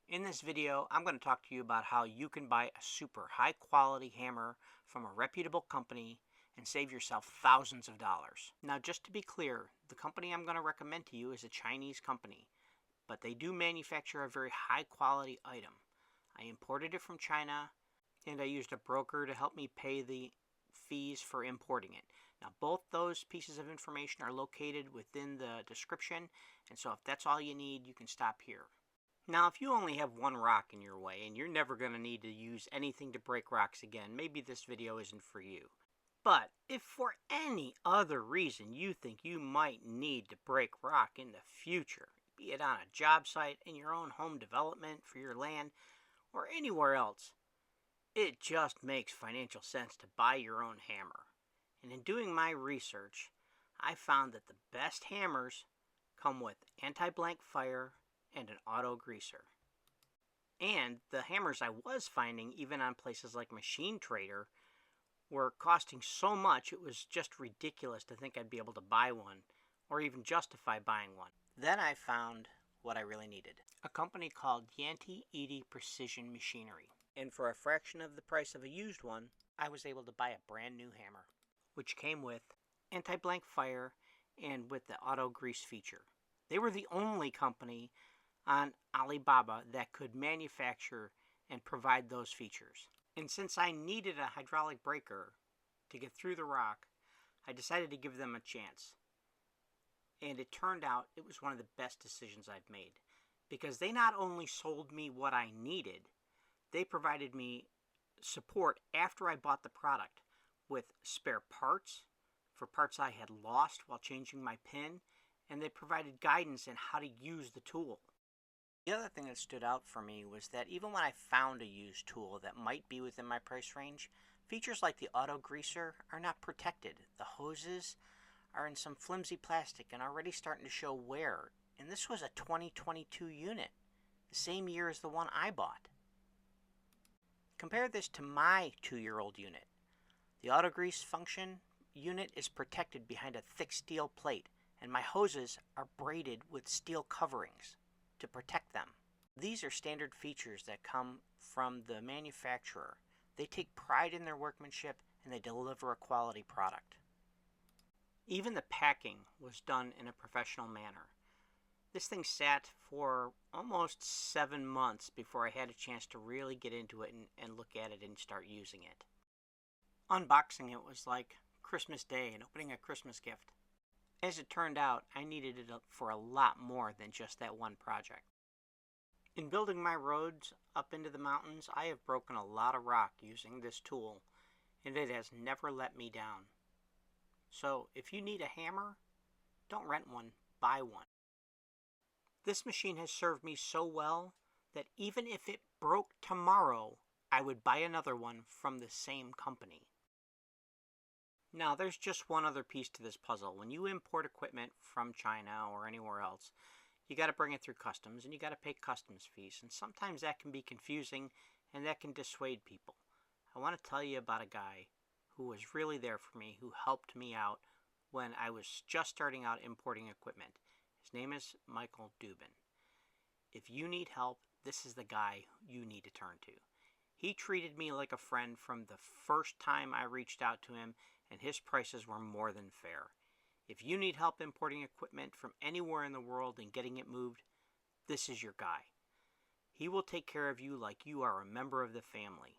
In this video, I'm going to talk to you about how you can buy a super high quality hammer from a reputable company and save yourself thousands of dollars. Now, just to be clear, the company I'm going to recommend to you is a Chinese company, but they do manufacture a very high quality item. I imported it from China, and I used a broker to help me pay the fees for importing it. Now, both those pieces of information are located within the description, and so if that's all you need, you can stop here. Now, if you only have one rock in your way and you're never going to need to use anything to break rocks again, maybe this video isn't for you. But if for any other reason you think you might need to break rock in the future, be it on a job site, in your own home development for your land, or anywhere else, it just makes financial sense to buy your own hammer. And in doing my research, I found that the best hammers come with anti-blank fire and an auto greaser. And the hammers I was finding, even on places like Machine Trader, were costing so much it was just ridiculous to think I'd be able to buy one or even justify buying one. Then I found what I really needed. A company called Yantai Precision Machinery. And for a fraction of the price of a used one, I was able to buy a brand new hammer, which came with anti-blank fire and with the auto grease feature. They were the only company on Alibaba that could manufacture and provide those features. And since I needed a hydraulic breaker to get through the rock, I decided to give them a chance. And it turned out it was one of the best decisions I've made, because they not only sold me what I needed, they provided me support after I bought the product with spare parts for parts I had lost while changing my pin, and they provided guidance in how to use the tool. The other thing that stood out for me was that even when I found a used tool that might be within my price range, features like the auto greaser are not protected. The hoses are in some flimsy plastic and already starting to show wear. And this was a 2022 unit, the same year as the one I bought. Compare this to my 2-year-old unit. The auto grease function unit is protected behind a thick steel plate, and my hoses are braided with steel coverings to protect them. These are standard features that come from the manufacturer. They take pride in their workmanship and they deliver a quality product. Even the packing was done in a professional manner. This thing sat for almost 7 months before I had a chance to really get into it and look at it and start using it. Unboxing it was like Christmas Day and opening a Christmas gift. As it turned out, I needed it for a lot more than just that one project. In building my roads up into the mountains, I have broken a lot of rock using this tool, and it has never let me down. So if you need a hammer, don't rent one, buy one. This machine has served me so well that even if it broke tomorrow, I would buy another one from the same company. Now, there's just one other piece to this puzzle. When you import equipment from China or anywhere else, you got to bring it through customs and you got to pay customs fees. And sometimes that can be confusing and that can dissuade people. I want to tell you about a guy who was really there for me, who helped me out when I was just starting out importing equipment. His name is Michael Dubin. If you need help, this is the guy you need to turn to. He treated me like a friend from the first time I reached out to him, and his prices were more than fair. If you need help importing equipment from anywhere in the world and getting it moved, this is your guy. He will take care of you like you are a member of the family.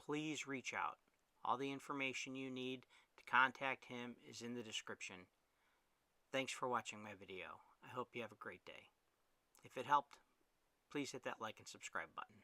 Please reach out. All the information you need to contact him is in the description. Thanks for watching my video. I hope you have a great day. If it helped, please hit that like and subscribe button.